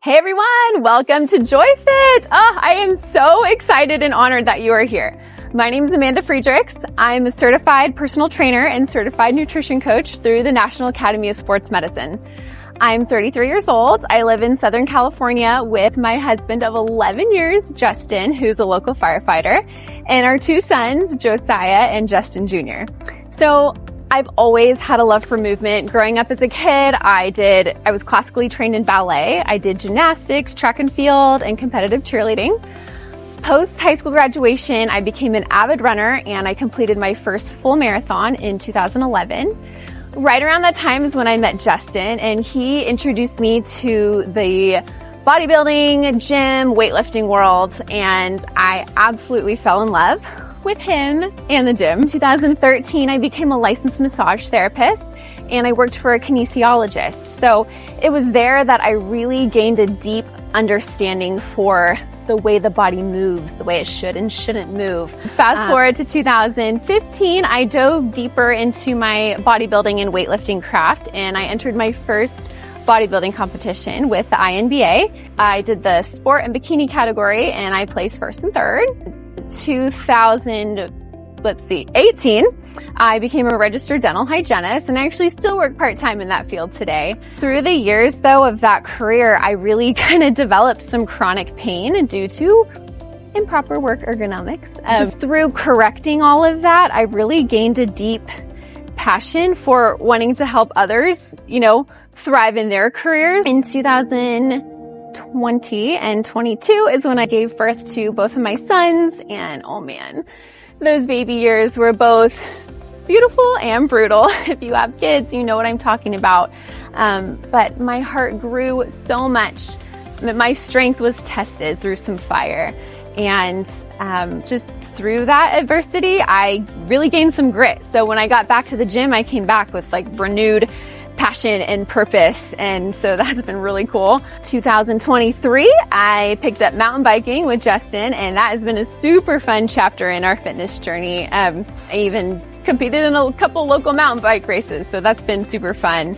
Hey everyone, welcome to JoyFit. I am so excited and honored that you are here. My name is Amanda Friedrichs. I'm a certified personal trainer and certified nutrition coach through the National Academy of Sports Medicine. I'm 33 years old. I live in Southern California with my husband of 11 years, Justin, who's a local firefighter, and our two sons, Josiah and Justin Jr. So I've always had a love for movement. Growing up as a kid, I was classically trained in ballet. I did gymnastics, track and field, and competitive cheerleading. Post high school graduation, I became an avid runner and I completed my first full marathon in 2011. Right around that time is when I met Justin, and he introduced me to the bodybuilding, gym, weightlifting world, and I absolutely fell in love with him and the gym. In 2013, I became a licensed massage therapist and I worked for a kinesiologist. So it was there that I really gained a deep understanding for the way the body moves, the way it should and shouldn't move. Fast forward to 2015, I dove deeper into my bodybuilding and weightlifting craft, and I entered my first bodybuilding competition with the INBA. I did the sport and bikini category and I placed first and third. 2018, I became a registered dental hygienist, and I actually still work part-time in that field today. Through the years, though, of that career, I really kind of developed some chronic pain due to improper work ergonomics. Through correcting all of that, I really gained a deep passion for wanting to help others, thrive in their careers. In 2020 and 22 is when I gave birth to both of my sons, and oh man, those baby years were both beautiful and brutal. If you have kids, you know what I'm talking about. But my heart grew so much that my strength was tested through some fire. And just through that adversity, I really gained some grit. So when I got back to the gym, I came back with renewed passion and purpose, and so that's been really cool. 2023, I picked up mountain biking with Justin, and that has been a super fun chapter in our fitness journey. I even competed in a couple local mountain bike races, so that's been super fun.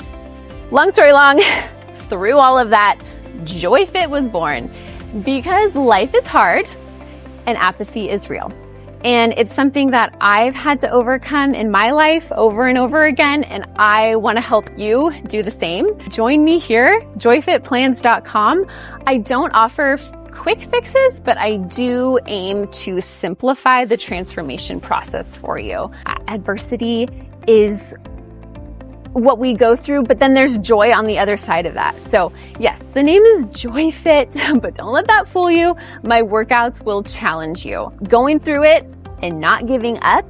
Long story long, through all of that, JoyFit was born because life is hard and apathy is real. And it's something that I've had to overcome in my life over and over again, and I want to help you do the same. Join me here, joyfitplans.com. I don't offer quick fixes, but I do aim to simplify the transformation process for you. Adversity is what we go through, but then there's joy on the other side of that. So yes, the name is JoyFit, but don't let that fool you. My workouts will challenge you. Going through it and not giving up,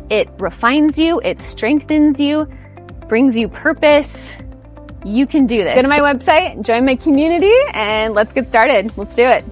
it refines you, it strengthens you, brings you purpose. You can do this. Go to my website, join my community, and let's get started. Let's do it.